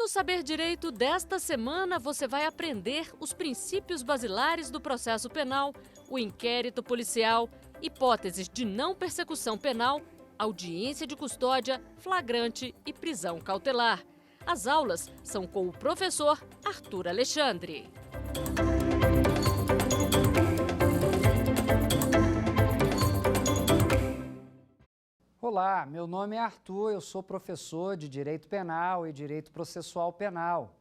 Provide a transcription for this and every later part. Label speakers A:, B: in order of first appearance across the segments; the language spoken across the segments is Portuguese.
A: No Saber Direito desta semana, você vai aprender os princípios basilares do processo penal, o inquérito policial, hipóteses de não persecução penal, audiência de custódia, flagrante e prisão cautelar. As aulas são com o professor Arthur Alexandre.
B: Olá, meu nome é Arthur, eu sou professor de Direito Penal e Direito Processual Penal.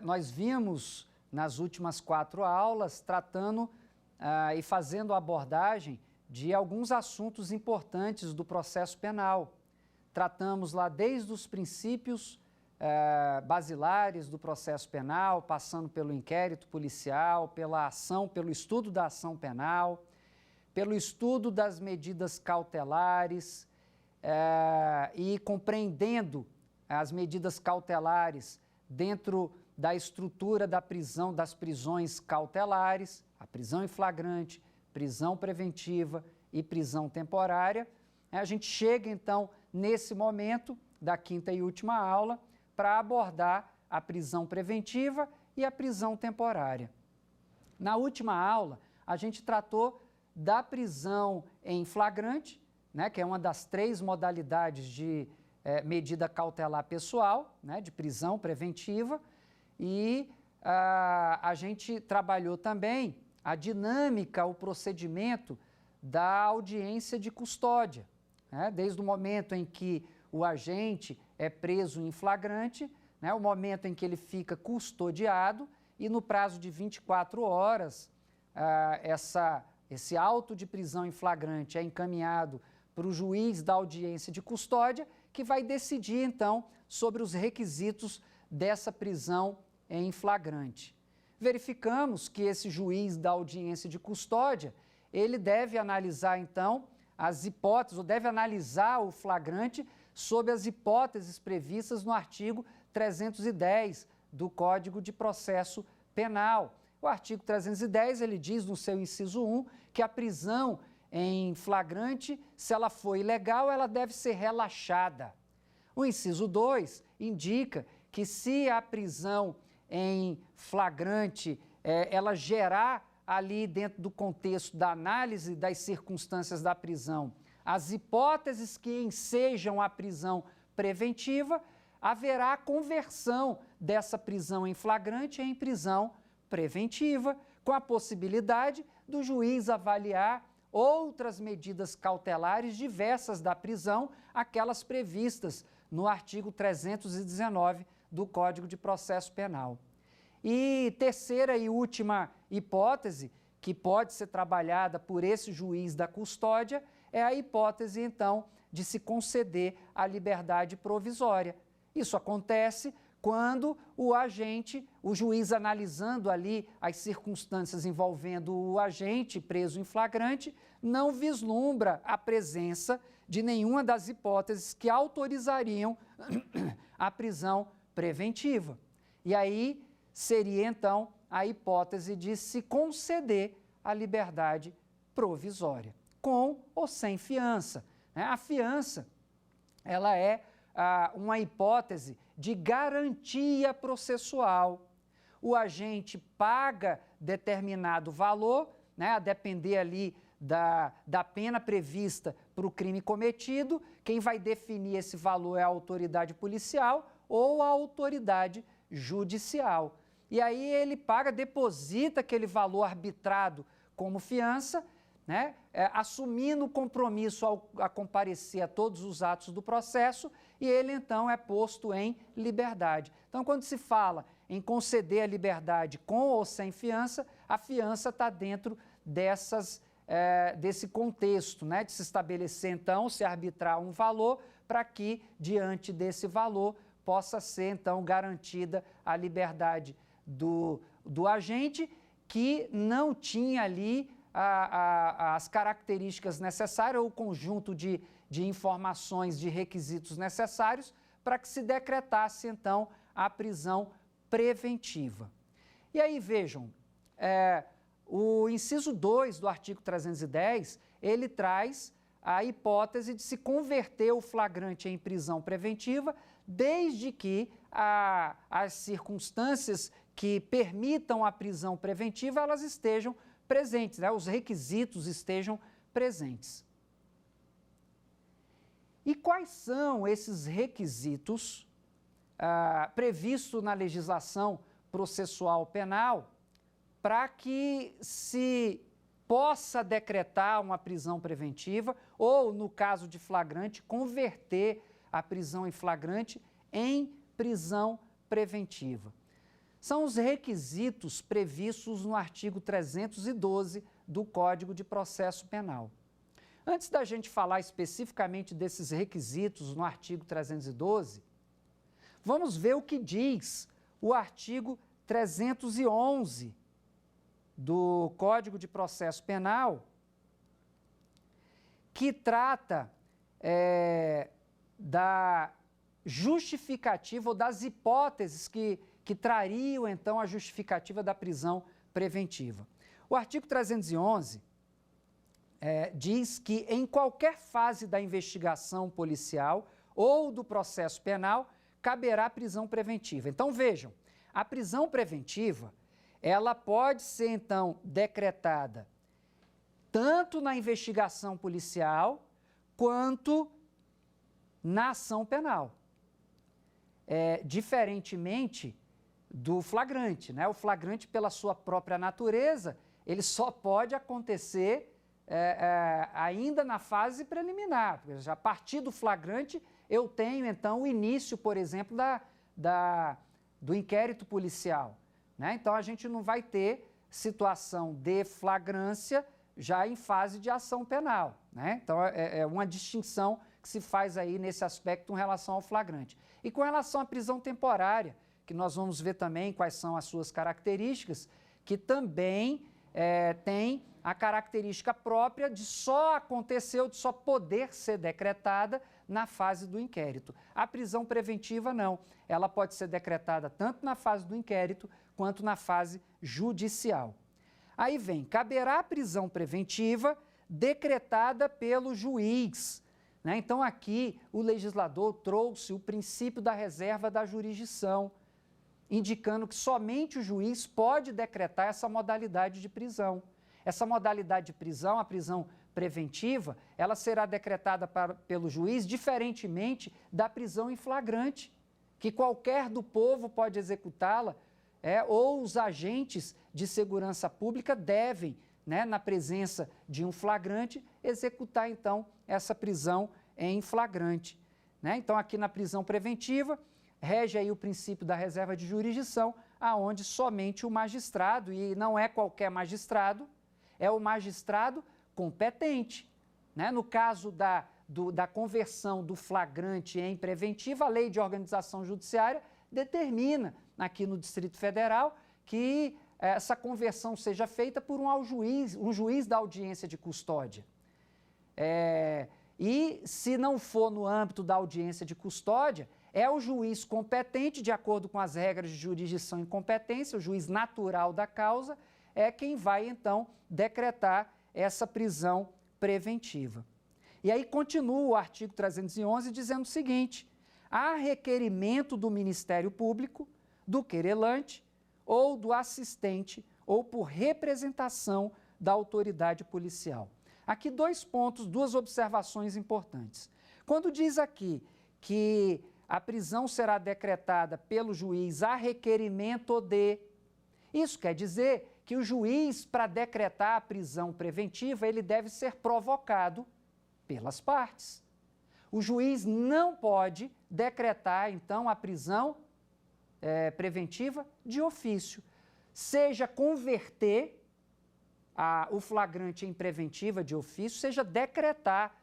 B: Nós vimos nas últimas 4 aulas tratando e fazendo abordagem de alguns assuntos importantes do processo penal. Tratamos lá desde os princípios basilares do processo penal, passando pelo inquérito policial, pela ação, pelo estudo da ação penal, pelo estudo das medidas cautelares e compreendendo as medidas cautelares dentro da estrutura da prisão, das prisões cautelares, a prisão em flagrante, prisão preventiva e prisão temporária. A gente chega, então, nesse momento da 5ª e última aula para abordar a prisão preventiva e a prisão temporária. Na última aula, a gente tratou da prisão em flagrante, né, que é uma das 3 modalidades de medida cautelar pessoal, né, de prisão preventiva, e a gente trabalhou também a dinâmica, o procedimento da audiência de custódia, né, desde o momento em que o agente é preso em flagrante, né, o momento em que ele fica custodiado e no prazo de 24 horas esse auto de prisão em flagrante é encaminhado para o juiz da audiência de custódia, que vai decidir, então, sobre os requisitos dessa prisão em flagrante. Verificamos que esse juiz da audiência de custódia, ele deve analisar, então, as hipóteses, ou deve analisar o flagrante sob as hipóteses previstas no artigo 310 do Código de Processo Penal. O artigo 310, ele diz no seu inciso 1 que a prisão em flagrante, se ela for ilegal, ela deve ser relaxada. O inciso 2 indica que se a prisão em flagrante, ela gerar ali dentro do contexto da análise das circunstâncias da prisão, as hipóteses que ensejam a prisão preventiva, haverá conversão dessa prisão em flagrante em prisão preventiva, com a possibilidade do juiz avaliar outras medidas cautelares diversas da prisão, aquelas previstas no artigo 319 do Código de Processo Penal. E terceira e última hipótese, que pode ser trabalhada por esse juiz da custódia, é a hipótese, então, de se conceder a liberdade provisória. Isso acontece quando o juiz analisando ali as circunstâncias envolvendo o agente preso em flagrante, não vislumbra a presença de nenhuma das hipóteses que autorizariam a prisão preventiva. E aí seria, então, a hipótese de se conceder a liberdade provisória, com ou sem fiança, né? A fiança, ela é uma hipótese de garantia processual. O agente paga determinado valor, né, a depender ali da pena prevista para o crime cometido. Quem vai definir esse valor é a autoridade policial ou a autoridade judicial. E aí ele paga, deposita aquele valor arbitrado como fiança, né, assumindo o compromisso a comparecer a todos os atos do processo, e ele então é posto em liberdade. Então, quando se fala em conceder a liberdade com ou sem fiança, a fiança está dentro desse contexto, né, de se estabelecer então, se arbitrar um valor para que, diante desse valor, possa ser então garantida a liberdade do agente que não tinha ali as características necessárias ou o conjunto de informações, de requisitos necessários para que se decretasse, então, a prisão preventiva. E aí, vejam, o inciso 2 do artigo 310, ele traz a hipótese de se converter o flagrante em prisão preventiva, desde que as circunstâncias que permitam a prisão preventiva elas estejam presentes, né? Os requisitos estejam presentes. E quais são esses requisitos previstos na legislação processual penal para que se possa decretar uma prisão preventiva ou, no caso de flagrante, converter a prisão em flagrante em prisão preventiva? São os requisitos previstos no artigo 312 do Código de Processo Penal. Antes da gente falar especificamente desses requisitos no artigo 312, vamos ver o que diz o artigo 311 do Código de Processo Penal, que trata da justificativa ou das hipóteses que trariam, então, a justificativa da prisão preventiva. O artigo 311 diz que em qualquer fase da investigação policial ou do processo penal, caberá prisão preventiva. Então, vejam, a prisão preventiva, ela pode ser, então, decretada tanto na investigação policial quanto na ação penal. Diferentemente do flagrante, né? O flagrante, pela sua própria natureza, ele só pode acontecer ainda na fase preliminar. A partir do flagrante, eu tenho, então, o início, por exemplo, do inquérito policial, né? Então, a gente não vai ter situação de flagrância já em fase de ação penal, né? Então, é uma distinção que se faz aí nesse aspecto em relação ao flagrante. E com relação à prisão temporária, que nós vamos ver também quais são as suas características, que também tem a característica própria de só acontecer ou de só poder ser decretada na fase do inquérito. A prisão preventiva não, ela pode ser decretada tanto na fase do inquérito quanto na fase judicial. Aí vem, caberá a prisão preventiva decretada pelo juiz, né? Então aqui o legislador trouxe o princípio da reserva da jurisdição, indicando que somente o juiz pode decretar essa modalidade de prisão. Essa modalidade de prisão, a prisão preventiva, ela será decretada pelo juiz diferentemente da prisão em flagrante, que qualquer do povo pode executá-la, ou os agentes de segurança pública devem, né, na presença de um flagrante, executar então essa prisão em flagrante, né? Então aqui na prisão preventiva, rege aí o princípio da reserva de jurisdição, aonde somente o magistrado, e não é qualquer magistrado, é o magistrado competente, né? No caso da conversão do flagrante em preventiva, a lei de organização judiciária determina aqui no Distrito Federal que essa conversão seja feita por um juiz da audiência de custódia. E se não for no âmbito da audiência de custódia, é o juiz competente, de acordo com as regras de jurisdição e competência, o juiz natural da causa, é quem vai, então, decretar essa prisão preventiva. E aí continua o artigo 311 dizendo o seguinte: há requerimento do Ministério Público, do querelante ou do assistente ou por representação da autoridade policial. Aqui dois pontos, duas observações importantes. Quando diz aqui que a prisão será decretada pelo juiz a requerimento de... Isso quer dizer que o juiz, para decretar a prisão preventiva, ele deve ser provocado pelas partes. O juiz não pode decretar, então, a prisão preventiva de ofício, seja converter o flagrante em preventiva de ofício, seja decretar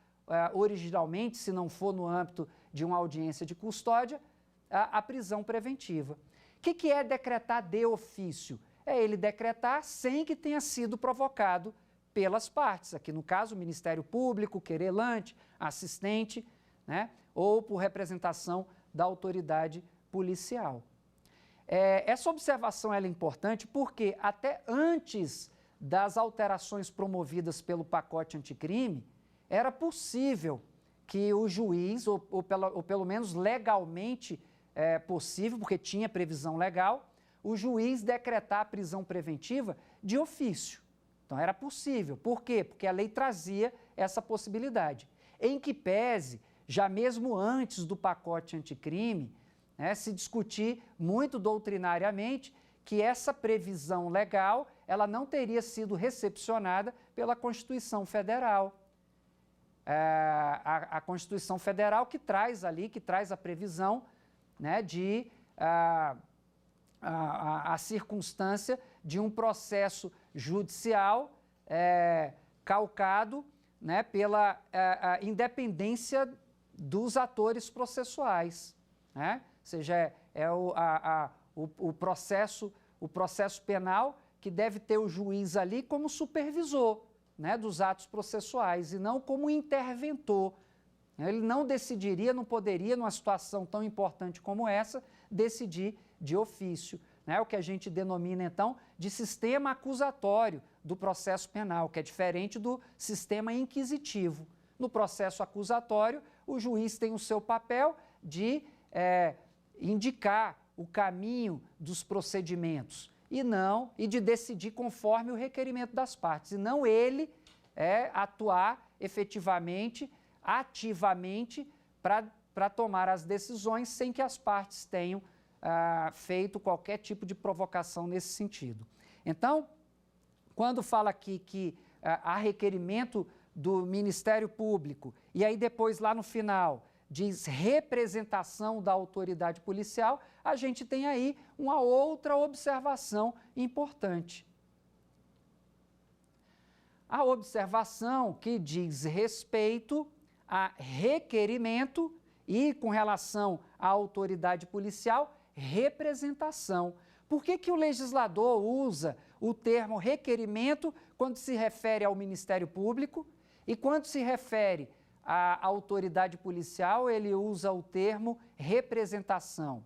B: originalmente, se não for no âmbito de uma audiência de custódia, a prisão preventiva. O que é decretar de ofício? É ele decretar sem que tenha sido provocado pelas partes, aqui no caso o Ministério Público, querelante, assistente, né, ou por representação da autoridade policial. Essa observação ela é importante porque até antes das alterações promovidas pelo pacote anticrime, era possível que o juiz, ou pelo menos legalmente possível, porque tinha previsão legal, o juiz decretar a prisão preventiva de ofício. Então, era possível. Por quê? Porque a lei trazia essa possibilidade. Em que pese, já mesmo antes do pacote anticrime, né, se discutir muito doutrinariamente que essa previsão legal ela não teria sido recepcionada pela Constituição Federal. A Constituição Federal que traz a previsão, né, de a circunstância de um processo judicial calcado, né, pela independência dos atores processuais, né? Ou seja, o processo penal que deve ter o juiz ali como supervisor, né, dos atos processuais e não como interventor. Ele não decidiria, não poderia, numa situação tão importante como essa, decidir de ofício, né? O que a gente denomina, então, de sistema acusatório do processo penal, que é diferente do sistema inquisitivo. No processo acusatório, o juiz tem o seu papel de indicar o caminho dos procedimentos e de decidir conforme o requerimento das partes, e não ele atuar efetivamente, ativamente, para tomar as decisões sem que as partes tenham feito qualquer tipo de provocação nesse sentido. Então, quando fala aqui que há requerimento do Ministério Público, e aí depois lá no final diz representação da autoridade policial, a gente tem aí uma outra observação importante. A observação que diz respeito a requerimento e, com relação à autoridade policial, representação. Por que o legislador usa o termo requerimento quando se refere ao Ministério Público e quando se refere à autoridade policial, ele usa o termo representação?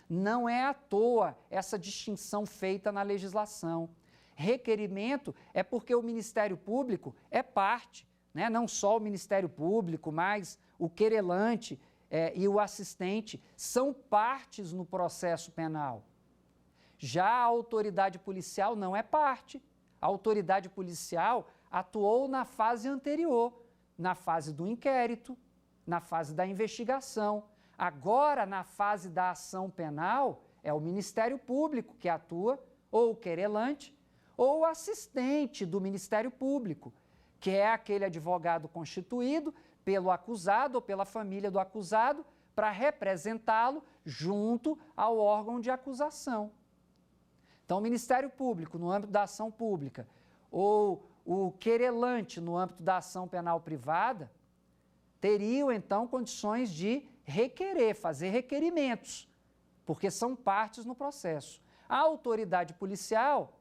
B: Não é à toa essa distinção feita na legislação. Requerimento é porque o Ministério Público é parte, né? Não só o Ministério Público, mas o querelante e o assistente são partes no processo penal. Já a autoridade policial não é parte. A autoridade policial atuou na fase anterior, na fase do inquérito, na fase da investigação. Agora, na fase da ação penal, é o Ministério Público que atua, ou o querelante, ou o assistente do Ministério Público, que é aquele advogado constituído pelo acusado ou pela família do acusado para representá-lo junto ao órgão de acusação. Então, o Ministério Público, no âmbito da ação pública, ou o querelante, no âmbito da ação penal privada, teriam, então, condições de requerer, fazer requerimentos, porque são partes no processo. A autoridade policial,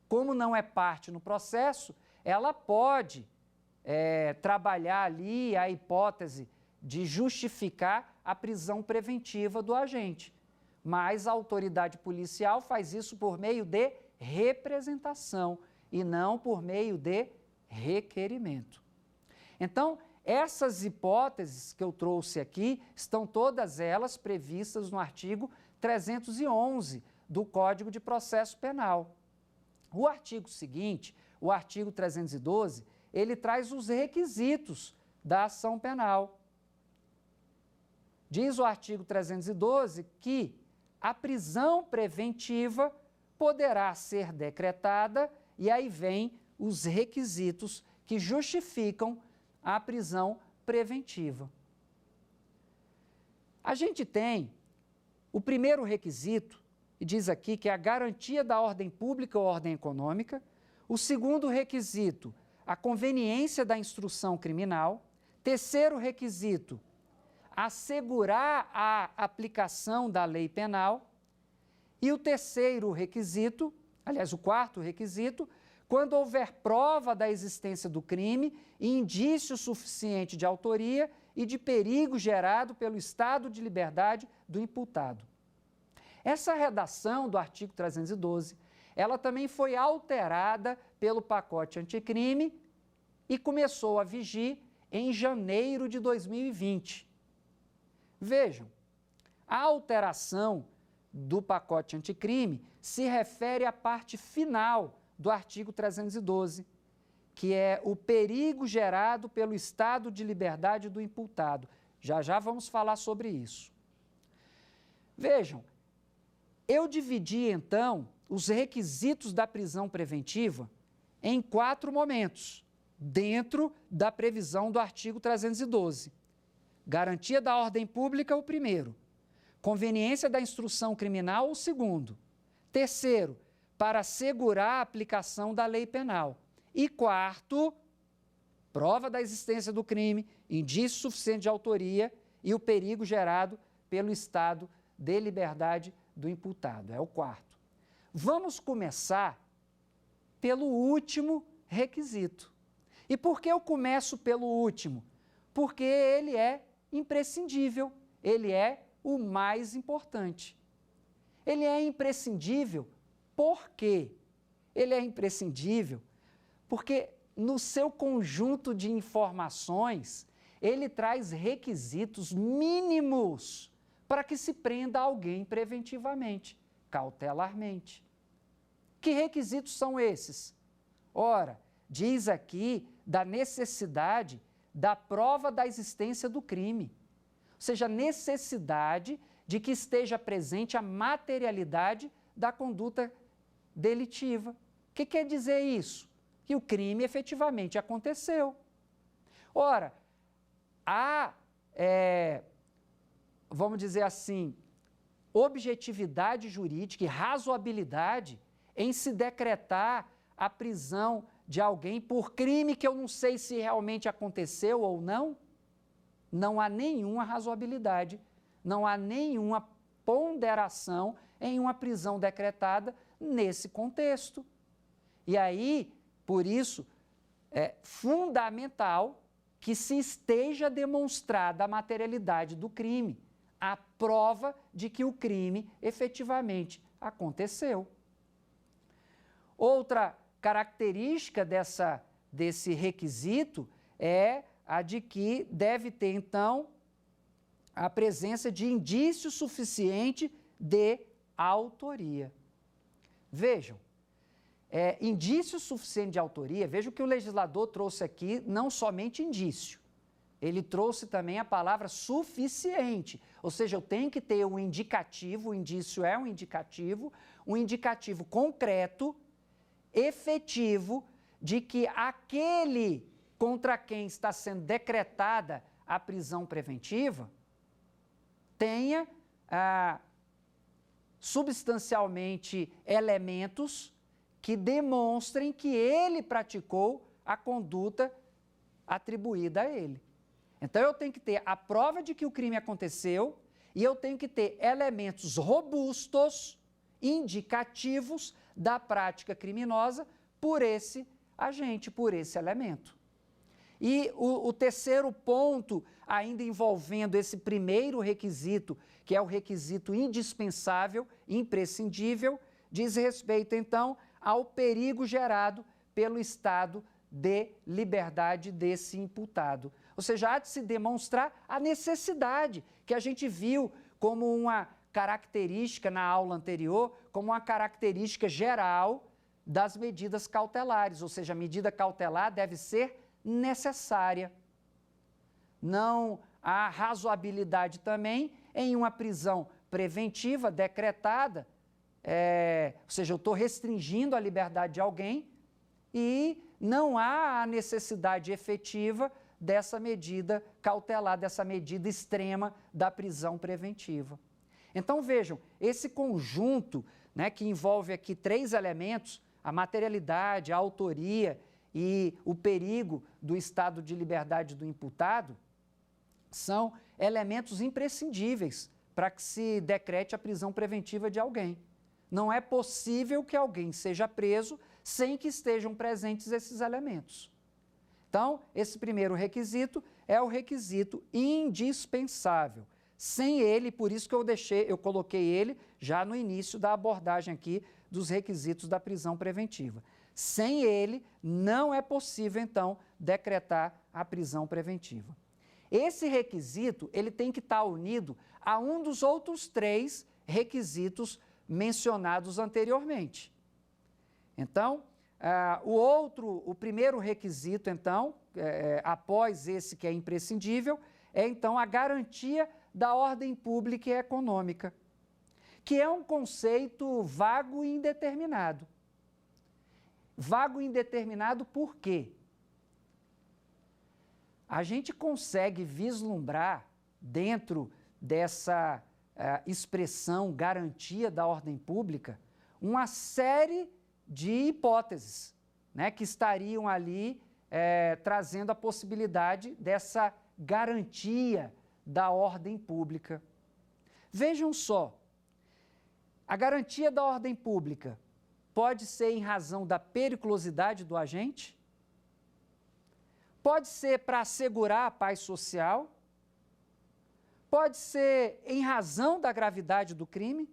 B: como não é parte no processo, ela pode trabalhar ali a hipótese de justificar a prisão preventiva do agente. Mas a autoridade policial faz isso por meio de representação e não por meio de requerimento. Então, essas hipóteses que eu trouxe aqui estão todas elas previstas no artigo 311 do Código de Processo Penal. O artigo seguinte, o artigo 312, ele traz os requisitos da ação penal. Diz o artigo 312 que a prisão preventiva poderá ser decretada, e aí vem os requisitos que justificam a prisão preventiva. A gente tem o primeiro requisito, e diz aqui que é a garantia da ordem pública ou ordem econômica. O segundo requisito, a conveniência da instrução criminal. Terceiro requisito, assegurar a aplicação da lei penal. E o terceiro requisito, aliás, o quarto requisito, quando houver prova da existência do crime e indício suficiente de autoria e de perigo gerado pelo estado de liberdade do imputado. Essa redação do artigo 312, ela também foi alterada pelo pacote anticrime e começou a vigir em janeiro de 2020. Vejam, a alteração do pacote anticrime se refere à parte final do artigo 312, que é o perigo gerado pelo estado de liberdade do imputado. Já já vamos falar sobre isso. Vejam, eu dividi então os requisitos da prisão preventiva em 4 momentos, dentro da previsão do artigo 312. Garantia da ordem pública, o primeiro. Conveniência da instrução criminal, o segundo. Terceiro, para assegurar a aplicação da lei penal. E quarto, prova da existência do crime, indício suficiente de autoria e o perigo gerado pelo estado de liberdade do imputado. É o quarto. Vamos começar pelo último requisito. E por que eu começo pelo último? Porque ele é imprescindível, ele é o mais importante. Ele é imprescindível por quê? Ele é imprescindível porque no seu conjunto de informações, ele traz requisitos mínimos para que se prenda alguém preventivamente, cautelarmente. Que requisitos são esses? Ora, diz aqui da necessidade da prova da existência do crime, ou seja, necessidade de que esteja presente a materialidade da conduta delitiva. O que quer dizer isso? Que o crime efetivamente aconteceu. Ora, há, vamos dizer assim, objetividade jurídica e razoabilidade em se decretar a prisão de alguém por crime que eu não sei se realmente aconteceu ou não. Não há nenhuma razoabilidade, não há nenhuma ponderação em uma prisão decretada nesse contexto. E aí, por isso, é fundamental que se esteja demonstrada a materialidade do crime, a prova de que o crime efetivamente aconteceu. Outra característica desse requisito é a de que deve ter, então, a presença de indício suficiente de autoria. Vejam, indício suficiente de autoria, veja que o legislador trouxe aqui não somente indício, ele trouxe também a palavra suficiente, ou seja, eu tenho que ter um indicativo, o indício é um indicativo concreto, efetivo, de que aquele contra quem está sendo decretada a prisão preventiva tenha substancialmente elementos que demonstrem que ele praticou a conduta atribuída a ele. Então, eu tenho que ter a prova de que o crime aconteceu e eu tenho que ter elementos robustos, indicativos da prática criminosa por esse agente, por esse elemento. E o terceiro ponto, ainda envolvendo esse primeiro requisito, que é o requisito indispensável, imprescindível, diz respeito, então, ao perigo gerado pelo estado de liberdade desse imputado. Ou seja, há de se demonstrar a necessidade, que a gente viu como uma característica na aula anterior, como uma característica geral das medidas cautelares, ou seja, a medida cautelar deve ser necessária. Não há razoabilidade também em uma prisão preventiva decretada, ou seja, eu estou restringindo a liberdade de alguém e não há a necessidade efetiva dessa medida cautelar, dessa medida extrema da prisão preventiva. Então, vejam, esse conjunto, né, que envolve aqui 3 elementos, a materialidade, a autoria e o perigo do estado de liberdade do imputado, são elementos imprescindíveis para que se decrete a prisão preventiva de alguém. Não é possível que alguém seja preso sem que estejam presentes esses elementos. Então, esse primeiro requisito é o requisito indispensável. Sem ele, por isso que eu coloquei ele já no início da abordagem aqui dos requisitos da prisão preventiva. Sem ele, não é possível, então, decretar a prisão preventiva. Esse requisito ele tem que estar unido a um dos outros 3 requisitos mencionados anteriormente. Então, o primeiro requisito, então, após esse que é imprescindível, é então a garantia da ordem pública e econômica, que é um conceito vago e indeterminado. Vago e indeterminado por quê? A gente consegue vislumbrar dentro dessa expressão garantia da ordem pública uma série de hipóteses, né, que estariam ali trazendo a possibilidade dessa garantia da ordem pública. Vejam só, a garantia da ordem pública pode ser em razão da periculosidade do agente, pode ser para assegurar a paz social, pode ser em razão da gravidade do crime,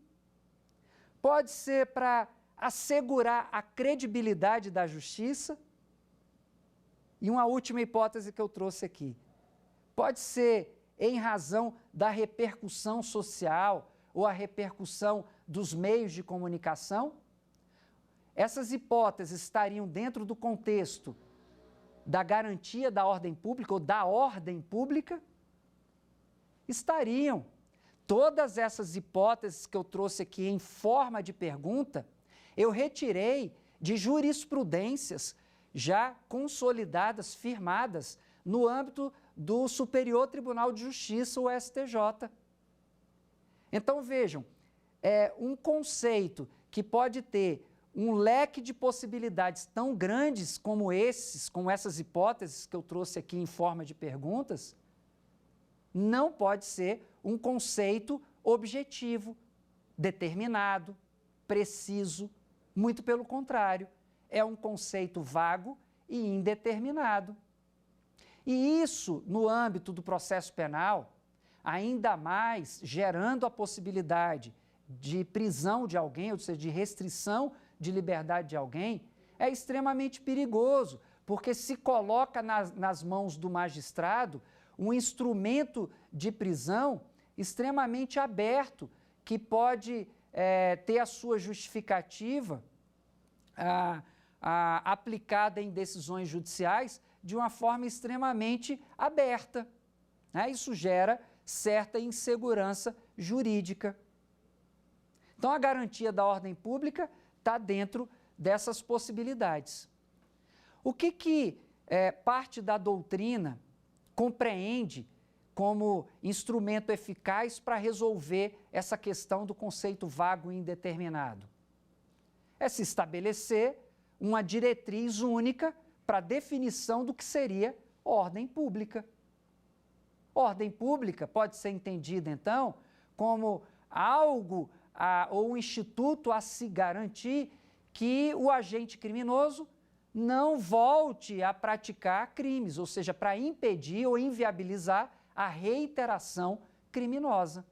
B: pode ser para assegurar a credibilidade da justiça. E uma última hipótese que eu trouxe aqui, pode ser em razão da repercussão social ou a repercussão dos meios de comunicação. Essas hipóteses estariam dentro do contexto da garantia da ordem pública ou da ordem pública? Estariam. Todas essas hipóteses que eu trouxe aqui em forma de pergunta, eu retirei de jurisprudências já consolidadas, firmadas, no âmbito do Superior Tribunal de Justiça, o STJ. Então, vejam, é um conceito que pode ter um leque de possibilidades tão grandes como essas hipóteses que eu trouxe aqui em forma de perguntas, não pode ser um conceito objetivo, determinado, preciso. Muito pelo contrário, é um conceito vago e indeterminado. E isso, no âmbito do processo penal, ainda mais gerando a possibilidade de prisão de alguém, ou seja, de restrição de liberdade de alguém, é extremamente perigoso, porque se coloca nas mãos do magistrado um instrumento de prisão extremamente aberto, que pode ter a sua justificativa aplicada em decisões judiciais de uma forma extremamente aberta, né? Isso gera certa insegurança jurídica. Então, a garantia da ordem pública está dentro dessas possibilidades. O que parte da doutrina compreende como instrumento eficaz para resolver essa questão do conceito vago e indeterminado? É se estabelecer uma diretriz única para a definição do que seria ordem pública. Ordem pública pode ser entendida, então, como algo ou um instituto a se garantir que o agente criminoso não volte a praticar crimes, ou seja, para impedir ou inviabilizar a reiteração criminosa.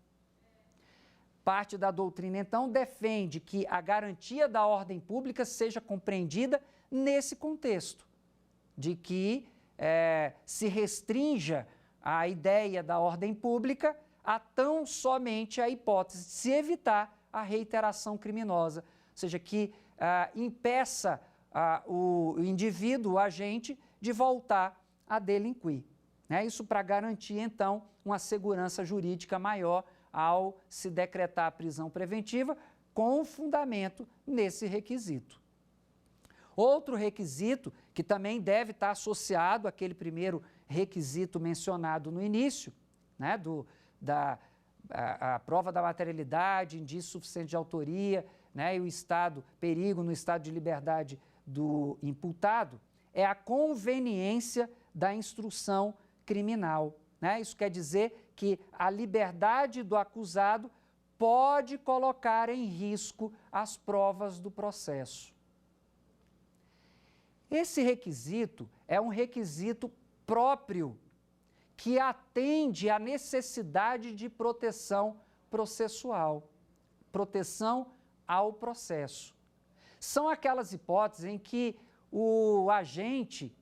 B: Parte da doutrina, então, defende que a garantia da ordem pública seja compreendida nesse contexto, de que se restrinja a ideia da ordem pública a tão somente a hipótese de se evitar a reiteração criminosa, ou seja, que impeça o indivíduo, o agente, de voltar a delinquir. Né? Isso para garantir, então, uma segurança jurídica maior ao se decretar a prisão preventiva, com fundamento nesse requisito. Outro requisito, que também deve estar associado àquele primeiro requisito mencionado no início, né, a prova da materialidade, indício suficiente de autoria, né, e o perigo no estado de liberdade do imputado, é a conveniência da instrução criminal. Né? Isso quer dizer que a liberdade do acusado pode colocar em risco as provas do processo. Esse requisito é um requisito próprio que atende à necessidade de proteção processual, proteção ao processo. São aquelas hipóteses em que o agente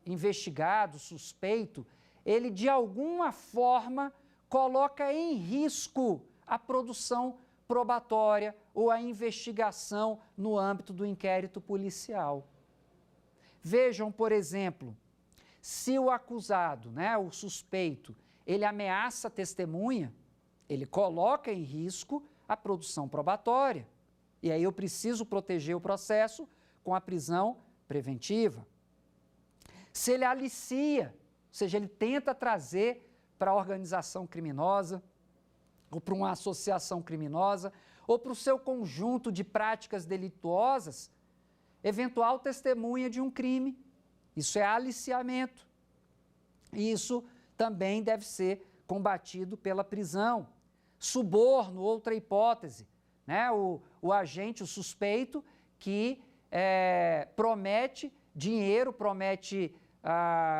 B: investigado, suspeito, ele de alguma forma coloca em risco a produção probatória ou a investigação no âmbito do inquérito policial. Vejam, por exemplo, se o acusado, o suspeito, ele ameaça a testemunha, ele coloca em risco a produção probatória. E aí eu preciso proteger o processo com a prisão preventiva. Se ele alicia, ou seja, ele tenta trazer para a organização criminosa, ou para uma associação criminosa, ou para o seu conjunto de práticas delituosas, eventual testemunha de um crime. Isso é aliciamento. E isso também deve ser combatido pela prisão. Suborno, outra hipótese, o agente, o suspeito, que promete dinheiro, promete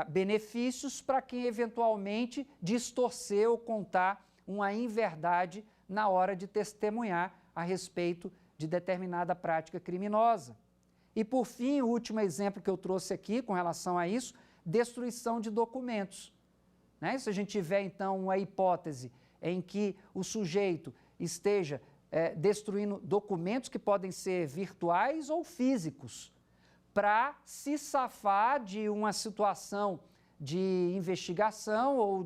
B: benefícios para quem eventualmente distorcer ou contar uma inverdade na hora de testemunhar a respeito de determinada prática criminosa. E, por fim, o último exemplo que eu trouxe aqui com relação a isso, destruição de documentos. Se a gente tiver, então, uma hipótese em que o sujeito esteja destruindo documentos que podem ser virtuais ou físicos, para se safar de uma situação de investigação ou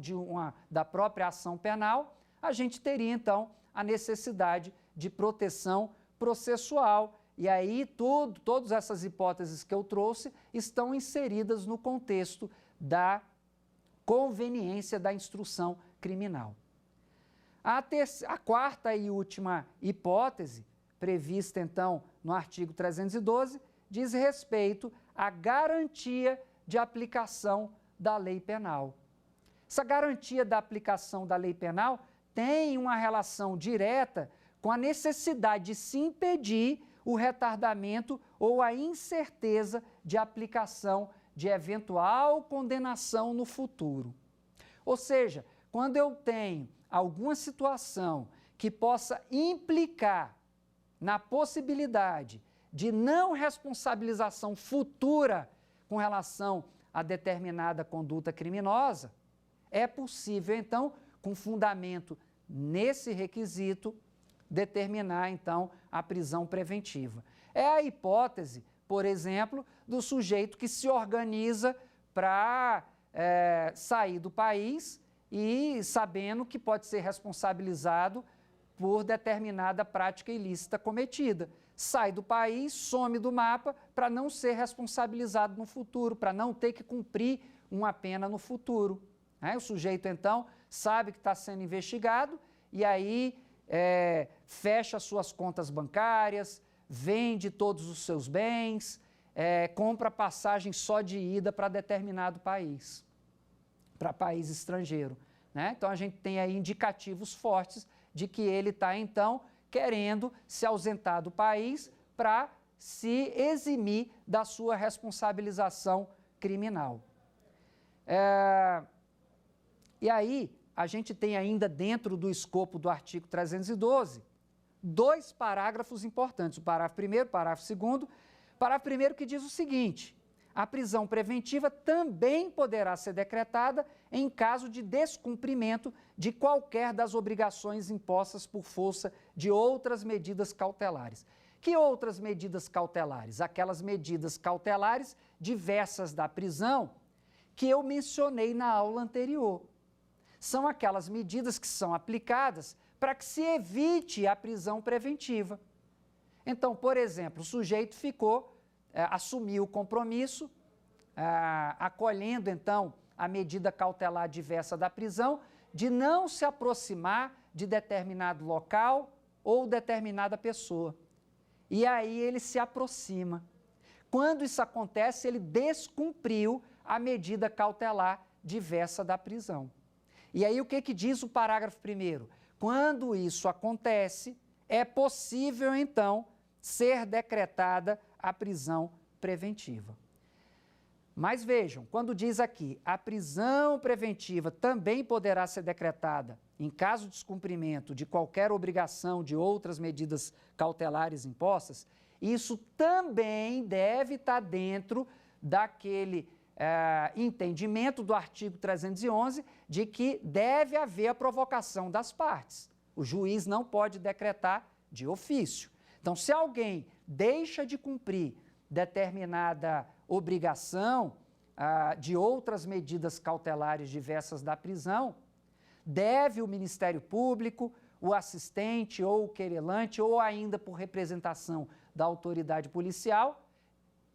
B: da própria ação penal, a gente teria, então, a necessidade de proteção processual. E aí, todas essas hipóteses que eu trouxe estão inseridas no contexto da conveniência da instrução criminal. A quarta e última hipótese, prevista, então, no artigo 312, diz respeito à garantia de aplicação da lei penal. Essa garantia da aplicação da lei penal tem uma relação direta com a necessidade de se impedir o retardamento ou a incerteza de aplicação de eventual condenação no futuro. Ou seja, quando eu tenho alguma situação que possa implicar na possibilidade de não responsabilização futura com relação a determinada conduta criminosa, é possível, então, com fundamento nesse requisito, determinar, então, a prisão preventiva. É a hipótese, por exemplo, do sujeito que se organiza para sair do país e sabendo que pode ser responsabilizado por determinada prática ilícita cometida. Sai do país, some do mapa para não ser responsabilizado no futuro, para não ter que cumprir uma pena no futuro. O sujeito, então, sabe que está sendo investigado e aí fecha suas contas bancárias, vende todos os seus bens, compra passagem só de ida para determinado país, para país estrangeiro. Então, a gente tem aí indicativos fortes de que ele está, então, querendo se ausentar do país para se eximir da sua responsabilização criminal. E aí, a gente tem ainda dentro do escopo do artigo 312, dois parágrafos importantes, o parágrafo 1º, o parágrafo 2º. Parágrafo 1º que diz o seguinte: a prisão preventiva também poderá ser decretada em caso de descumprimento de qualquer das obrigações impostas por força de outras medidas cautelares. Que outras medidas cautelares? Aquelas medidas cautelares diversas da prisão que eu mencionei na aula anterior. São aquelas medidas que são aplicadas para que se evite a prisão preventiva. Então, por exemplo, o sujeito assumiu o compromisso, acolhendo, então, a medida cautelar diversa da prisão, de não se aproximar de determinado local ou determinada pessoa. E aí ele se aproxima. Quando isso acontece, ele descumpriu a medida cautelar diversa da prisão. E aí o que diz o parágrafo 1º? Quando isso acontece, é possível, então, ser decretada a prisão preventiva. Mas vejam, quando diz aqui, a prisão preventiva também poderá ser decretada em caso de descumprimento de qualquer obrigação de outras medidas cautelares impostas, isso também deve estar dentro daquele entendimento do artigo 311 de que deve haver a provocação das partes. O juiz não pode decretar de ofício. Então, se alguém deixa de cumprir determinada obrigação de outras medidas cautelares diversas da prisão, deve o Ministério Público, o assistente ou o querelante, ou ainda por representação da autoridade policial,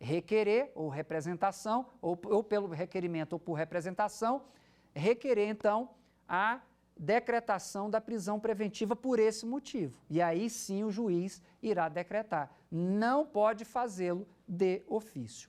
B: requerer, ou representação, ou pelo requerimento ou por representação, requerer, então, a decretação da prisão preventiva por esse motivo. E aí sim o juiz irá decretar. Não pode fazê-lo de ofício.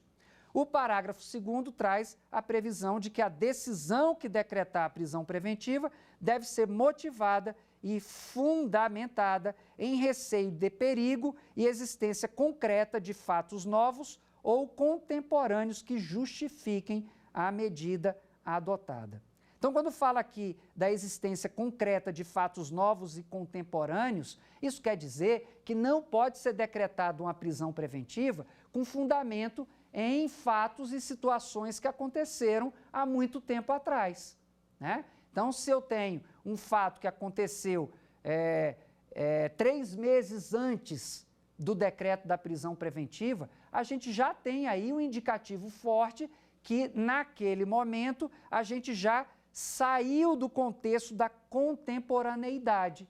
B: O parágrafo 2º traz a previsão de que a decisão que decretar a prisão preventiva deve ser motivada e fundamentada em receio de perigo e existência concreta de fatos novos ou contemporâneos que justifiquem a medida adotada. Então, quando fala aqui da existência concreta de fatos novos e contemporâneos, isso quer dizer que não pode ser decretada uma prisão preventiva com fundamento em fatos e situações que aconteceram há muito tempo atrás, né? Então, se eu tenho um fato que aconteceu 3 meses antes do decreto da prisão preventiva, a gente já tem aí um indicativo forte que, naquele momento, a gente já saiu do contexto da contemporaneidade.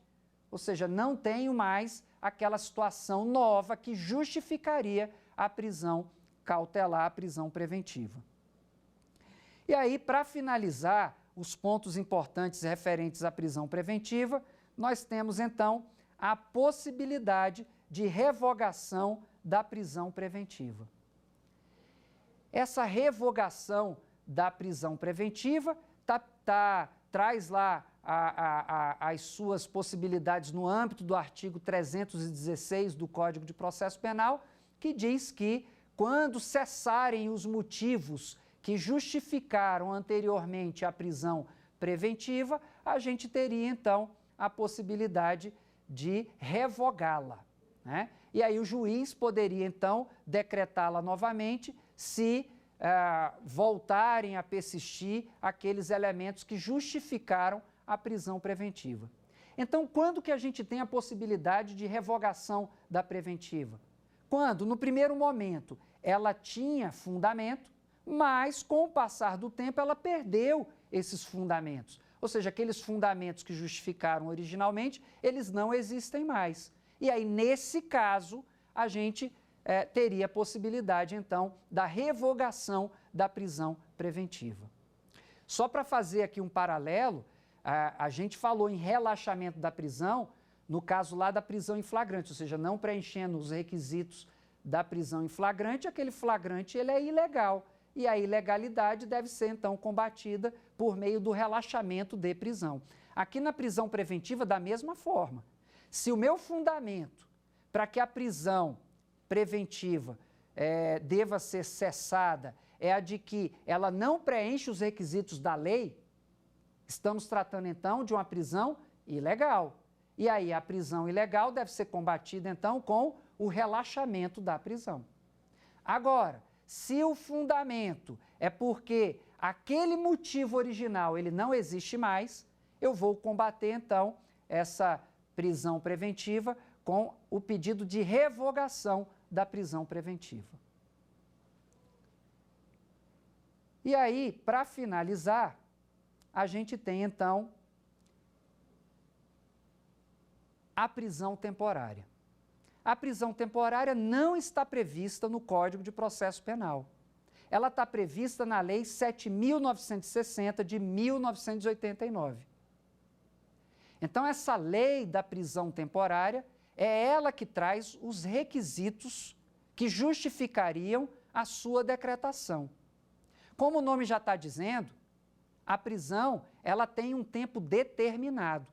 B: Ou seja, não tenho mais aquela situação nova que justificaria a prisão cautelar, a prisão preventiva. E aí, para finalizar os pontos importantes referentes à prisão preventiva, nós temos, então, a possibilidade de revogação da prisão preventiva. Essa revogação da prisão preventiva traz lá as suas possibilidades no âmbito do artigo 316 do Código de Processo Penal, que diz que, quando cessarem os motivos que justificaram anteriormente a prisão preventiva, a gente teria, então, a possibilidade de revogá-la, né? E aí o juiz poderia, então, decretá-la novamente se voltarem a persistir aqueles elementos que justificaram a prisão preventiva. Então, quando que a gente tem a possibilidade de revogação da preventiva? Quando, no primeiro momento, ela tinha fundamento, mas, com o passar do tempo, ela perdeu esses fundamentos. Ou seja, aqueles fundamentos que justificaram originalmente, eles não existem mais. E aí, nesse caso, a gente teria a possibilidade, então, da revogação da prisão preventiva. Só para fazer aqui um paralelo, a gente falou em relaxamento da prisão, no caso lá da prisão em flagrante, ou seja, não preenchendo os requisitos da prisão em flagrante, aquele flagrante ele é ilegal. E a ilegalidade deve ser, então, combatida por meio do relaxamento de prisão. Aqui na prisão preventiva, da mesma forma. Se o meu fundamento para que a prisão preventiva deva ser cessada é a de que ela não preenche os requisitos da lei, estamos tratando, então, de uma prisão ilegal. E aí a prisão ilegal deve ser combatida, então, com o relaxamento da prisão. Agora, se o fundamento é porque aquele motivo original ele não existe mais, eu vou combater, então, essa prisão preventiva com o pedido de revogação da prisão preventiva. E aí, para finalizar, a gente tem, então, a prisão temporária. A prisão temporária não está prevista no Código de Processo Penal. Ela está prevista na Lei 7.960 de 1989. Então, essa lei da prisão temporária é ela que traz os requisitos que justificariam a sua decretação. Como o nome já está dizendo, a prisão ela tem um tempo determinado.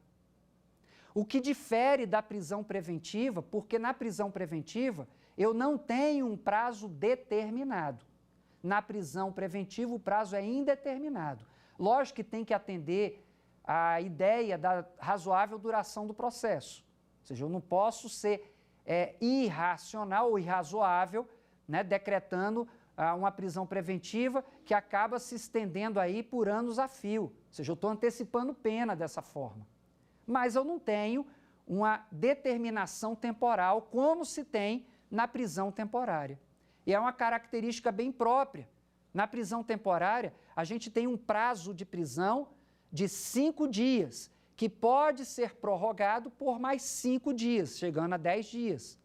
B: O que difere da prisão preventiva, porque na prisão preventiva eu não tenho um prazo determinado. Na prisão preventiva o prazo é indeterminado. Lógico que tem que atender à ideia da razoável duração do processo. Ou seja, eu não posso ser irracional ou irrazoável, né, decretando uma prisão preventiva que acaba se estendendo aí por anos a fio. Ou seja, eu estou antecipando pena dessa forma. Mas eu não tenho uma determinação temporal como se tem na prisão temporária. E é uma característica bem própria. Na prisão temporária, a gente tem um prazo de prisão de 5 dias, que pode ser prorrogado por mais 5 dias, chegando a 10 dias.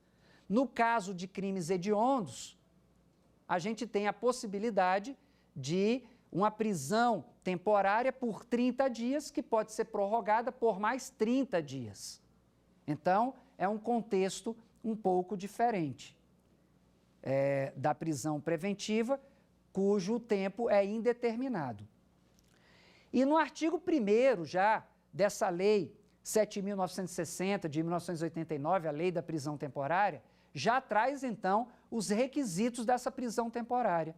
B: No caso de crimes hediondos, a gente tem a possibilidade de uma prisão temporária por 30 dias, que pode ser prorrogada por mais 30 dias. Então, é um contexto um pouco diferente da prisão preventiva, cujo tempo é indeterminado. E no artigo 1º já dessa lei 7.960 de 1989, a lei da prisão temporária, já traz então os requisitos dessa prisão temporária,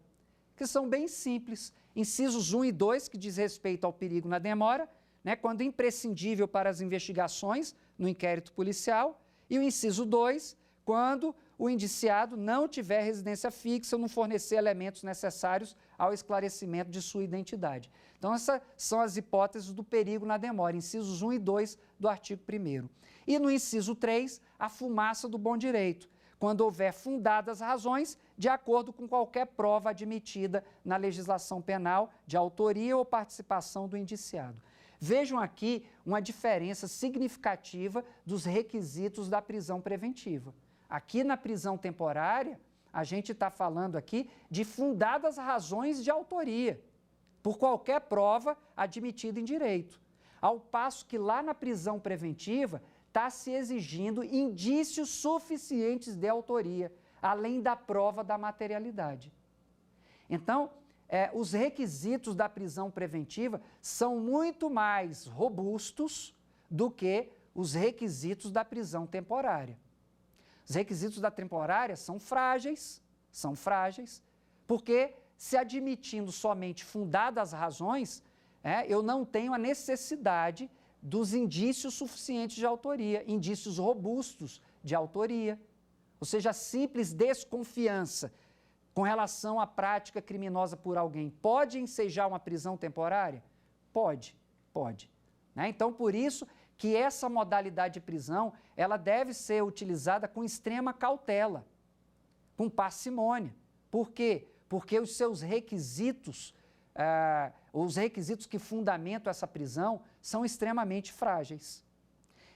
B: que são bem simples. Incisos 1 e 2, que diz respeito ao perigo na demora, né, quando imprescindível para as investigações no inquérito policial, e o inciso 2, quando o indiciado não tiver residência fixa ou não fornecer elementos necessários ao esclarecimento de sua identidade. Então, essas são as hipóteses do perigo na demora, incisos 1 e 2 do artigo 1º. E no inciso 3, a fumaça do bom direito, quando houver fundadas razões de acordo com qualquer prova admitida na legislação penal de autoria ou participação do indiciado. Vejam aqui uma diferença significativa dos requisitos da prisão preventiva. Aqui na prisão temporária, a gente está falando aqui de fundadas razões de autoria, por qualquer prova admitida em direito. Ao passo que lá na prisão preventiva está se exigindo indícios suficientes de autoria, além da prova da materialidade. Então, os requisitos da prisão preventiva são muito mais robustos do que os requisitos da prisão temporária. Os requisitos da temporária são frágeis, porque se admitindo somente fundadas razões, eu não tenho a necessidade dos indícios suficientes de autoria, indícios robustos de autoria. Ou seja, a simples desconfiança com relação à prática criminosa por alguém pode ensejar uma prisão temporária? Pode. Né? Então, por isso que essa modalidade de prisão, ela deve ser utilizada com extrema cautela, com parcimônia. Por quê? Porque os seus requisitos, os requisitos que fundamentam essa prisão, são extremamente frágeis.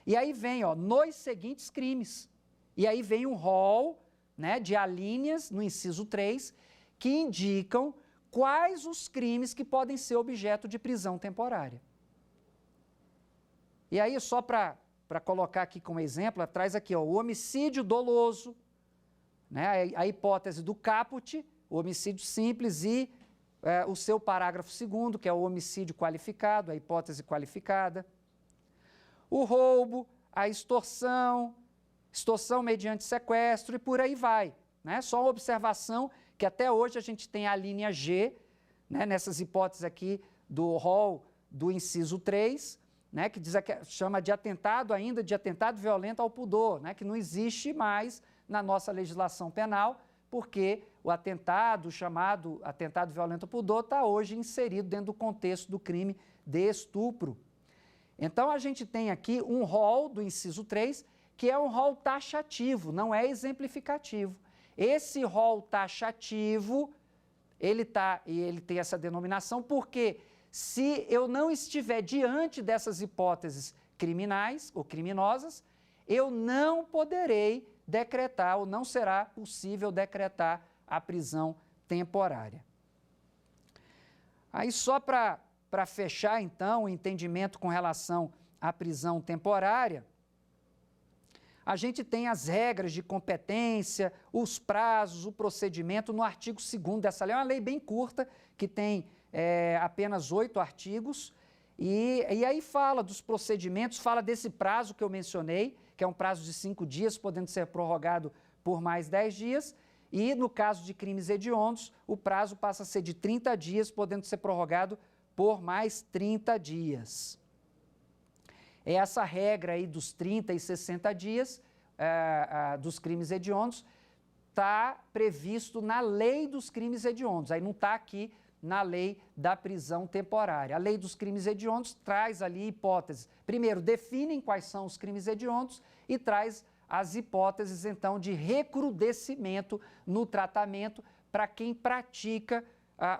B: E aí vem, nos seguintes crimes. E aí vem um rol, né, de alíneas no inciso 3, que indicam quais os crimes que podem ser objeto de prisão temporária. E aí, só para colocar aqui como exemplo, traz aqui o homicídio doloso, né, a hipótese do caput, o homicídio simples e o seu parágrafo 2º, que é o homicídio qualificado, a hipótese qualificada. O roubo, a extorsão mediante sequestro e por aí vai. Né? Só uma observação que até hoje a gente tem a linha G, né, nessas hipóteses aqui do rol do inciso 3, né, que chama de atentado ainda, de atentado violento ao pudor, né, que não existe mais na nossa legislação penal, porque o atentado, chamado atentado violento ao pudor, está hoje inserido dentro do contexto do crime de estupro. Então, a gente tem aqui um rol do inciso 3, que é um rol taxativo, não é exemplificativo. Esse rol taxativo, ele tem essa denominação porque se eu não estiver diante dessas hipóteses criminais ou criminosas, eu não poderei decretar, ou não será possível decretar a prisão temporária. Aí, só para fechar, então, o entendimento com relação à prisão temporária, a gente tem as regras de competência, os prazos, o procedimento no artigo 2º dessa lei. É uma lei bem curta, que tem apenas 8 artigos, e aí fala dos procedimentos, fala desse prazo que eu mencionei, que é um prazo de 5 dias, podendo ser prorrogado por mais 10 dias, e no caso de crimes hediondos, o prazo passa a ser de 30 dias, podendo ser prorrogado por mais 30 dias. Essa regra aí dos 30 e 60 dias, dos crimes hediondos está previsto na lei dos crimes hediondos, aí não está aqui na lei da prisão temporária. A lei dos crimes hediondos traz ali hipóteses. Primeiro, definem quais são os crimes hediondos e traz as hipóteses, então, de recrudescimento no tratamento para quem pratica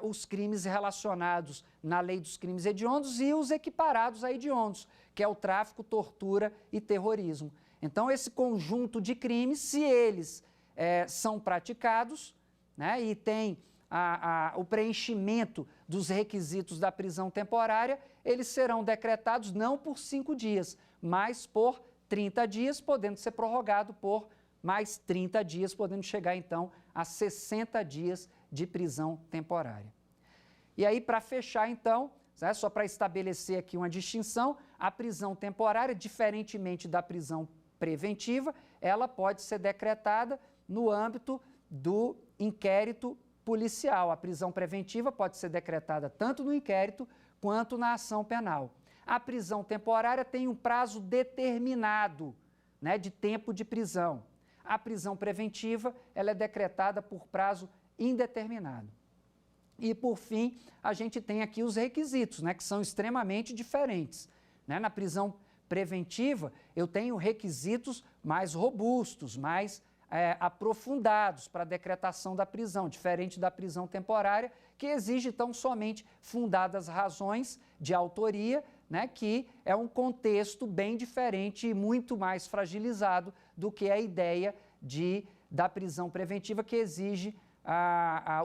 B: os crimes relacionados na lei dos crimes hediondos e os equiparados a hediondos, que é o tráfico, tortura e terrorismo. Então, esse conjunto de crimes, se eles são praticados, né, e tem o preenchimento dos requisitos da prisão temporária, eles serão decretados não por 5 dias, mas por 30 dias, podendo ser prorrogado por mais 30 dias, podendo chegar então a 60 dias de prisão temporária. E aí, para fechar então, né, só para estabelecer aqui uma distinção, a prisão temporária, diferentemente da prisão preventiva, ela pode ser decretada no âmbito do inquérito policial. A prisão preventiva pode ser decretada tanto no inquérito quanto na ação penal. A prisão temporária tem um prazo determinado, né, de tempo de prisão. A prisão preventiva ela é decretada por prazo indeterminado. E, por fim, a gente tem aqui os requisitos, né, que são extremamente diferentes. Né? Na prisão preventiva, eu tenho requisitos mais robustos, mais aprofundados para a decretação da prisão, diferente da prisão temporária, que exige tão somente fundadas razões de autoria, né, que é um contexto bem diferente e muito mais fragilizado do que a ideia da prisão preventiva, que exige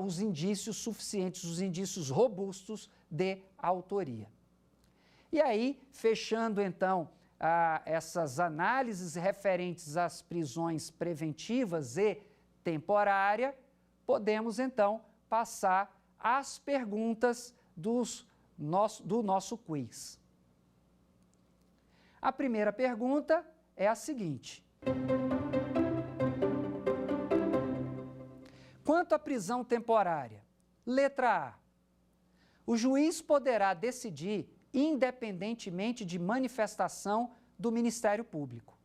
B: os indícios suficientes, os indícios robustos de autoria. E aí, fechando então essas análises referentes às prisões preventivas e temporária, podemos então passar às perguntas do nosso quiz. A primeira pergunta é a seguinte: quanto à prisão temporária, letra A, o juiz poderá decidir independentemente de manifestação do Ministério Público.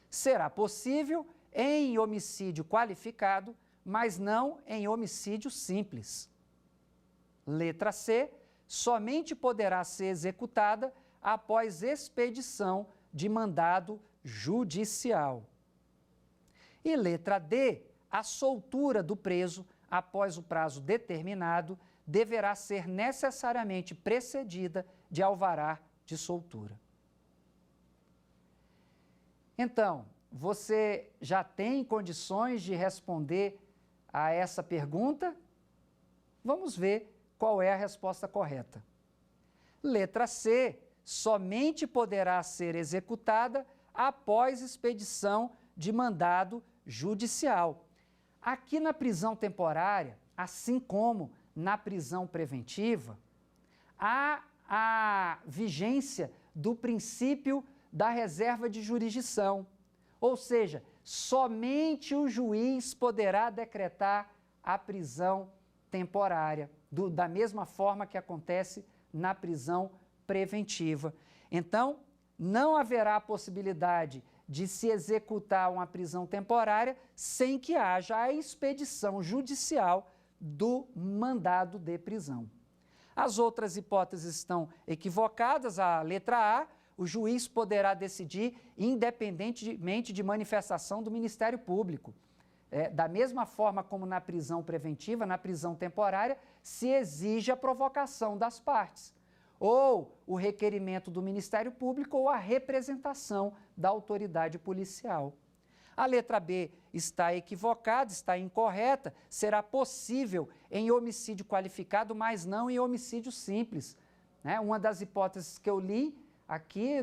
B: Será possível em homicídio qualificado, mas não em homicídio simples. Letra C, somente poderá ser executada após expedição de mandado judicial. E letra D, a soltura do preso após o prazo determinado deverá ser necessariamente precedida de alvará de soltura. Então, você já tem condições de responder a essa pergunta? Vamos ver qual é a resposta correta. Letra C, somente poderá ser executada após expedição de mandado judicial. Aqui na prisão temporária, assim como na prisão preventiva, há a vigência do princípio da reserva de jurisdição, ou seja, somente o juiz poderá decretar a prisão temporária, da mesma forma que acontece na prisão preventiva. Então, não haverá a possibilidade de se executar uma prisão temporária sem que haja a expedição judicial do mandado de prisão. As outras hipóteses estão equivocadas. A letra A, o juiz poderá decidir independentemente de manifestação do Ministério Público. Da mesma forma como na prisão preventiva, na prisão temporária, se exige a provocação das partes, ou o requerimento do Ministério Público ou a representação da autoridade policial. A letra B está equivocada, está incorreta, será possível em homicídio qualificado, mas não em homicídio simples. Uma das hipóteses que eu li aqui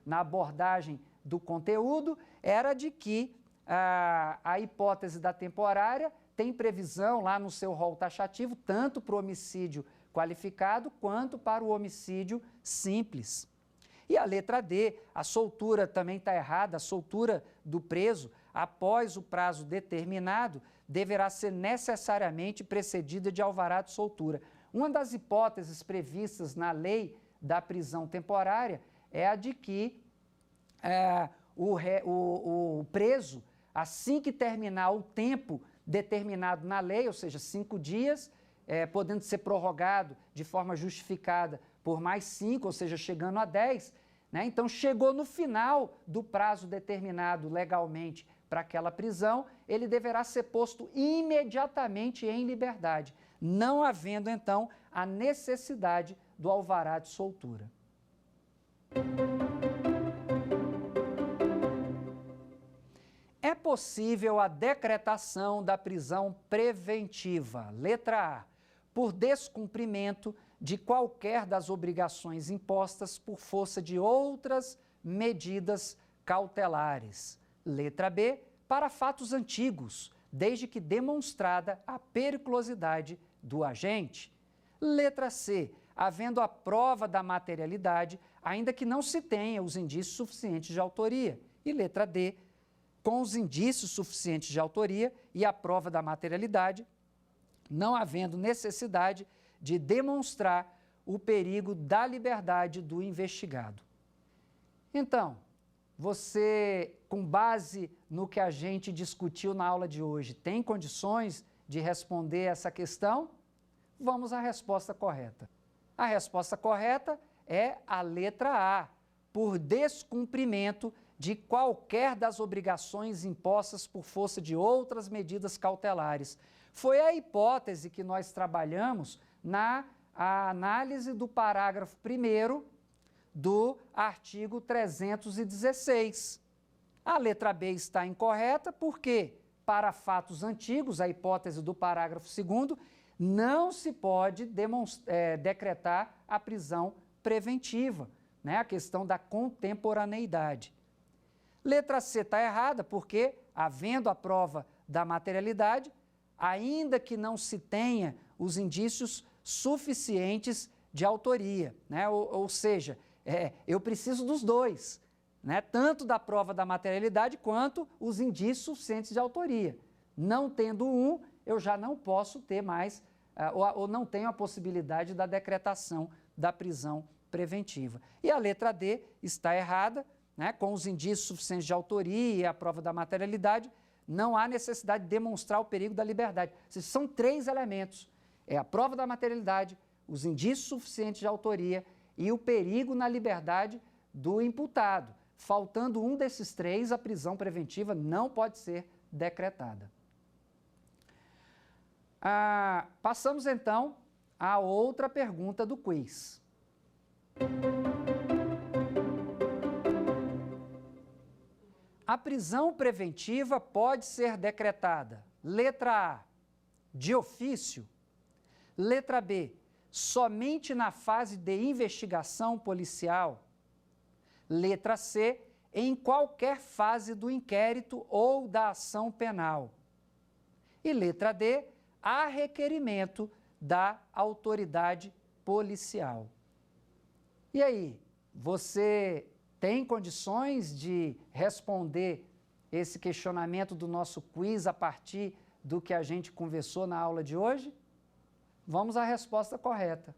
B: na abordagem do conteúdo era de que a hipótese da temporária tem previsão lá no seu rol taxativo, tanto para o homicídio qualificado quanto para o homicídio simples. E a letra D, a soltura também está errada, a soltura do preso após o prazo determinado deverá ser necessariamente precedida de alvará de soltura. Uma das hipóteses previstas na lei da prisão temporária é a de que o preso, assim que terminar o tempo determinado na lei, ou seja, 5 dias, podendo ser prorrogado de forma justificada por mais 5, ou seja, chegando a 10, né? Então, chegou no final do prazo determinado legalmente para aquela prisão, ele deverá ser posto imediatamente em liberdade, não havendo, então, a necessidade do alvará de soltura. É possível a decretação da prisão preventiva, letra A, por descumprimento de qualquer das obrigações impostas por força de outras medidas cautelares. Letra B, para fatos antigos, desde que demonstrada a periculosidade do agente. Letra C, havendo a prova da materialidade, ainda que não se tenha os indícios suficientes de autoria. E letra D, com os indícios suficientes de autoria e a prova da materialidade, não havendo necessidade de demonstrar o perigo da liberdade do investigado. Então, você, com base no que a gente discutiu na aula de hoje, tem condições de responder essa questão? Vamos à resposta correta. A resposta correta é a letra A, por descumprimento de qualquer das obrigações impostas por força de outras medidas cautelares. Foi a hipótese que nós trabalhamos na análise do parágrafo 1º do artigo 316. A letra B está incorreta porque, para fatos antigos, a hipótese do parágrafo 2º, não se pode decretar a prisão preventiva, né? A questão da contemporaneidade. Letra C está errada porque, havendo a prova da materialidade, ainda que não se tenha os indícios suficientes de autoria, né? Ou seja, eu preciso dos dois, né? Tanto da prova da materialidade quanto os indícios suficientes de autoria. Não tendo um, eu já não posso ter mais, ou não tenho a possibilidade da decretação da prisão preventiva. E a letra D está errada, né? Com os indícios suficientes de autoria e a prova da materialidade, não há necessidade de demonstrar o perigo da liberdade. São 3 elementos. É a prova da materialidade, os indícios suficientes de autoria e o perigo na liberdade do imputado. Faltando um desses 3, a prisão preventiva não pode ser decretada. Passamos, então, à outra pergunta do quiz. A prisão preventiva pode ser decretada, letra A, de ofício, letra B, somente na fase de investigação policial, letra C, em qualquer fase do inquérito ou da ação penal, e letra D, a requerimento da autoridade policial. E aí, você tem condições de responder esse questionamento do nosso quiz a partir do que a gente conversou na aula de hoje? Vamos à resposta correta.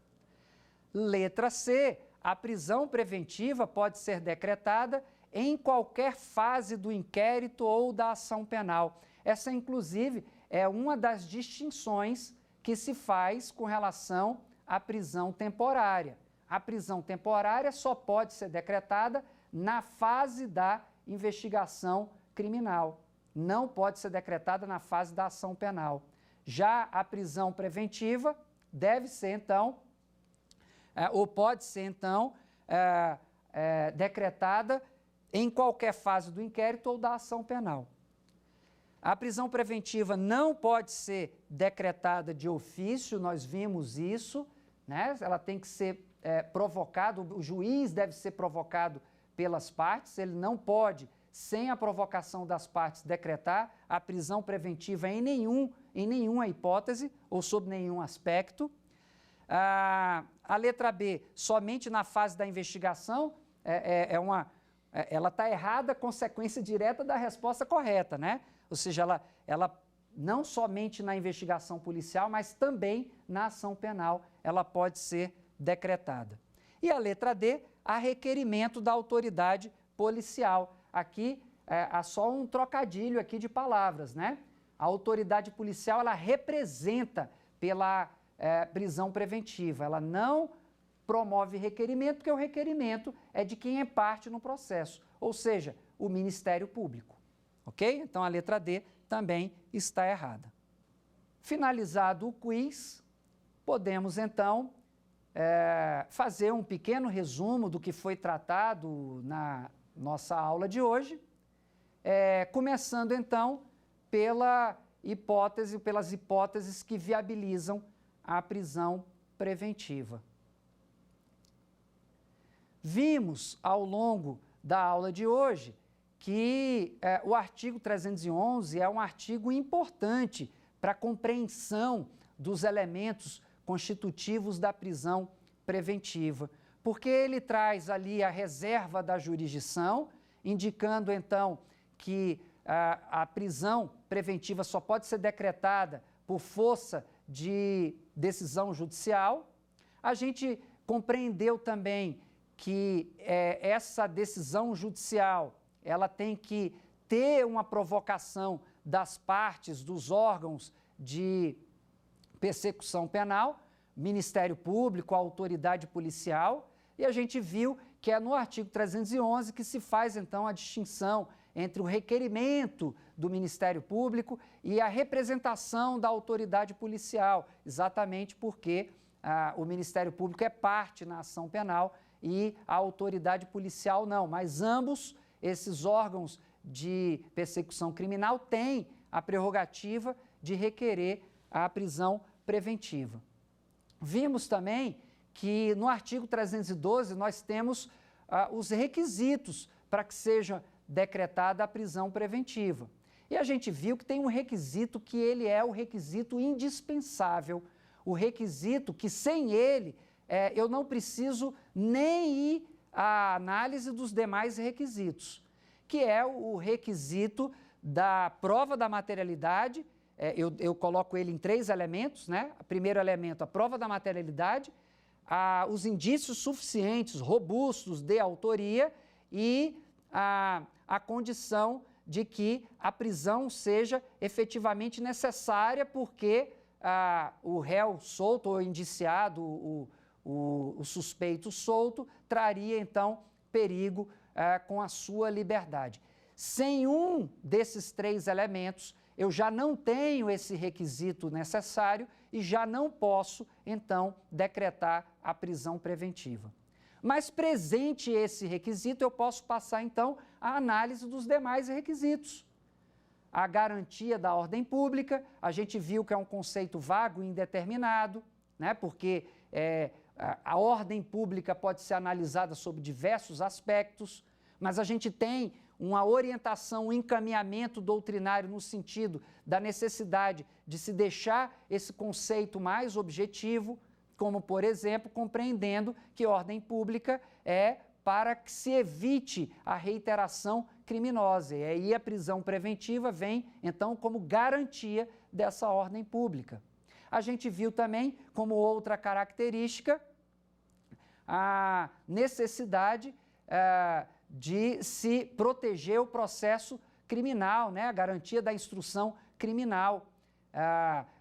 B: Letra C, a prisão preventiva pode ser decretada em qualquer fase do inquérito ou da ação penal. Essa, inclusive, é uma das distinções que se faz com relação à prisão temporária. A prisão temporária só pode ser decretada na fase da investigação criminal. Não pode ser decretada na fase da ação penal. Já a prisão preventiva deve ser, então, ou pode ser, então, decretada em qualquer fase do inquérito ou da ação penal. A prisão preventiva não pode ser decretada de ofício, nós vimos isso, né? Ela tem que ser provocada, o juiz deve ser provocado pelas partes, ele não pode, sem a provocação das partes, decretar a prisão preventiva em nenhuma hipótese ou sob nenhum aspecto. A letra B, somente na fase da investigação, ela está errada, consequência direta da resposta correta, né? Ou seja, ela não somente na investigação policial, mas também na ação penal, ela pode ser decretada. E a letra D, a requerimento da autoridade policial. aqui há só um trocadilho aqui de palavras, né? A autoridade policial, ela representa pela prisão preventiva, ela não promove requerimento, porque o requerimento é de quem é parte no processo, ou seja, o Ministério Público, ok? Então a letra D também está errada. Finalizado o quiz, podemos então fazer um pequeno resumo do que foi tratado na nossa aula de hoje, começando então pelas hipóteses que viabilizam a prisão preventiva. Vimos ao longo da aula de hoje que o artigo 311 é um artigo importante para a compreensão dos elementos constitutivos da prisão preventiva, porque ele traz ali a reserva da jurisdição, indicando então que a prisão preventiva só pode ser decretada por força de decisão judicial. A gente compreendeu também que essa decisão judicial ela tem que ter uma provocação das partes, dos órgãos de persecução penal, Ministério Público, autoridade policial, e a gente viu que é no artigo 311 que se faz então a distinção entre o requerimento do Ministério Público e a representação da autoridade policial, exatamente porque o Ministério Público é parte na ação penal e a autoridade policial não, mas ambos esses órgãos de persecução criminal têm a prerrogativa de requerer a prisão preventiva. Vimos também que no artigo 312 nós temos os requisitos para que seja decretada a prisão preventiva. E a gente viu que tem um requisito que ele é o requisito indispensável, o requisito que sem ele eu não preciso nem ir à análise dos demais requisitos, que é o requisito da prova da materialidade. Eu coloco ele em 3 elementos, né? O primeiro elemento, a prova da materialidade, os indícios suficientes, robustos de autoria e a condição de que a prisão seja efetivamente necessária porque o réu solto ou indiciado, o suspeito solto, traria então perigo com a sua liberdade. Sem um desses 3 elementos, eu já não tenho esse requisito necessário e já não posso, então, decretar a prisão preventiva. Mas presente esse requisito, eu posso passar, então, a análise dos demais requisitos. A garantia da ordem pública, a gente viu que é um conceito vago e indeterminado, né? Porque a ordem pública pode ser analisada sob diversos aspectos, mas a gente tem uma orientação, um encaminhamento doutrinário no sentido da necessidade de se deixar esse conceito mais objetivo, como, por exemplo, compreendendo que ordem pública é para que se evite a reiteração criminosa. E aí a prisão preventiva vem, então, como garantia dessa ordem pública. A gente viu também, como outra característica, a necessidade de se proteger o processo criminal, né? A garantia da instrução criminal,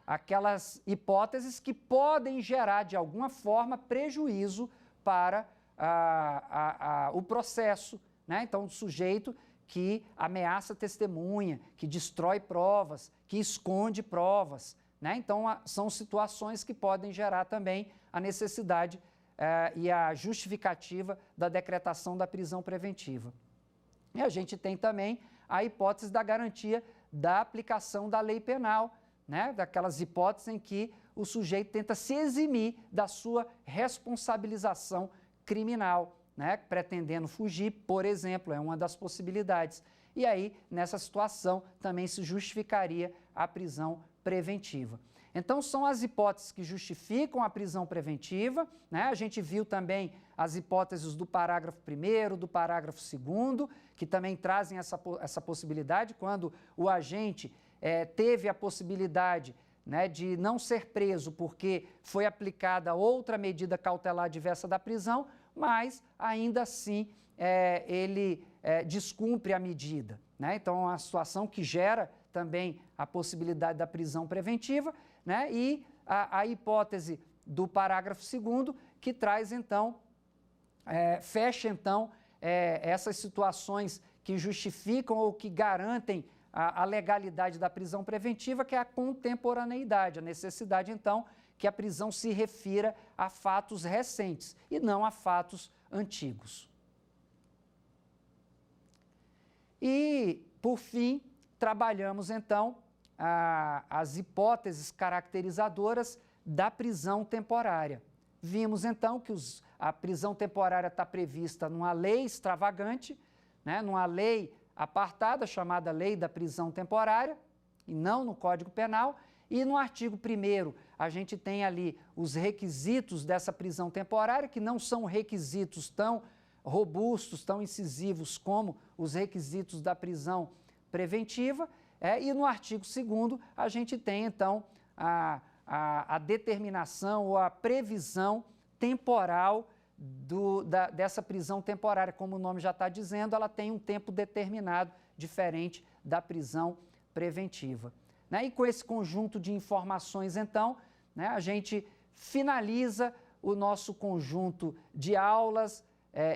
B: aquelas hipóteses que podem gerar, de alguma forma, prejuízo para o processo, né? Então, o sujeito que ameaça testemunha, que destrói provas, que esconde provas, né? Então, são situações que podem gerar também a necessidade e a justificativa da decretação da prisão preventiva. E a gente tem também a hipótese da garantia da aplicação da lei penal, né? Daquelas hipóteses em que o sujeito tenta se eximir da sua responsabilização criminal, né? Pretendendo fugir, por exemplo, é uma das possibilidades. E aí, nessa situação, também se justificaria a prisão preventiva. Então, são as hipóteses que justificam a prisão preventiva, né? A gente viu também as hipóteses do parágrafo 1º, do parágrafo 2º, que também trazem essa possibilidade, quando o agente teve a possibilidade, né, de não ser preso porque foi aplicada outra medida cautelar diversa da prisão, mas ainda assim ele descumpre a medida, né? Então, é uma situação que gera também a possibilidade da prisão preventiva, né? E a hipótese do parágrafo 2º, que traz, então, fecha, então, essas situações que justificam ou que garantem a legalidade da prisão preventiva, que é a contemporaneidade, a necessidade, então, que a prisão se refira a fatos recentes e não a fatos antigos. E, por fim, trabalhamos, então, as hipóteses caracterizadoras da prisão temporária. Vimos, então, que a prisão temporária está prevista numa lei extravagante, né, numa lei apartada, chamada Lei da Prisão Temporária, e não no Código Penal. E no artigo 1º, a gente tem ali os requisitos dessa prisão temporária, que não são requisitos tão robustos, tão incisivos como os requisitos da prisão preventiva. E no artigo 2º, a gente tem, então, a determinação ou a previsão temporal dessa prisão temporária. Como o nome já está dizendo, ela tem um tempo determinado, diferente da prisão preventiva. E com esse conjunto de informações, então, a gente finaliza o nosso conjunto de aulas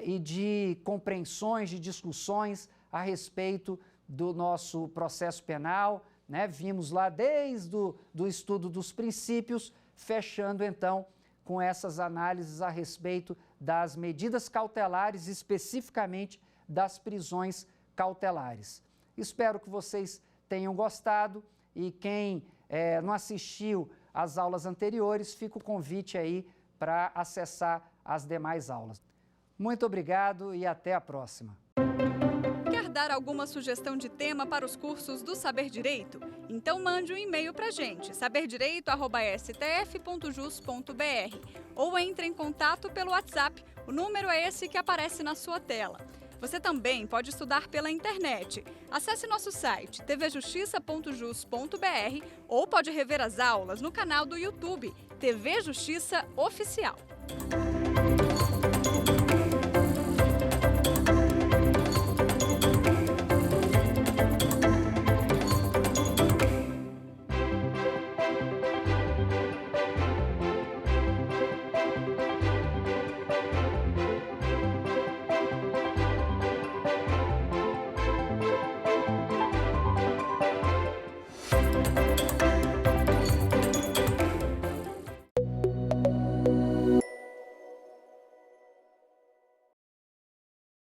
B: e de compreensões, de discussões a respeito do nosso processo penal. Vimos lá desde o estudo dos princípios, fechando, então, com essas análises a respeito das medidas cautelares, especificamente das prisões cautelares. Espero que vocês tenham gostado. E quem não assistiu às aulas anteriores, fica o convite aí para acessar as demais aulas. Muito obrigado e até a próxima.
C: Quer dar alguma sugestão de tema para os cursos do Saber Direito? Então mande um e-mail para a gente, saberdireito@stf.jus.br, ou entre em contato pelo WhatsApp, o número é esse que aparece na sua tela. Você também pode estudar pela internet. Acesse nosso site tvjustiça.jus.br ou pode rever as aulas no canal do YouTube TV Justiça Oficial.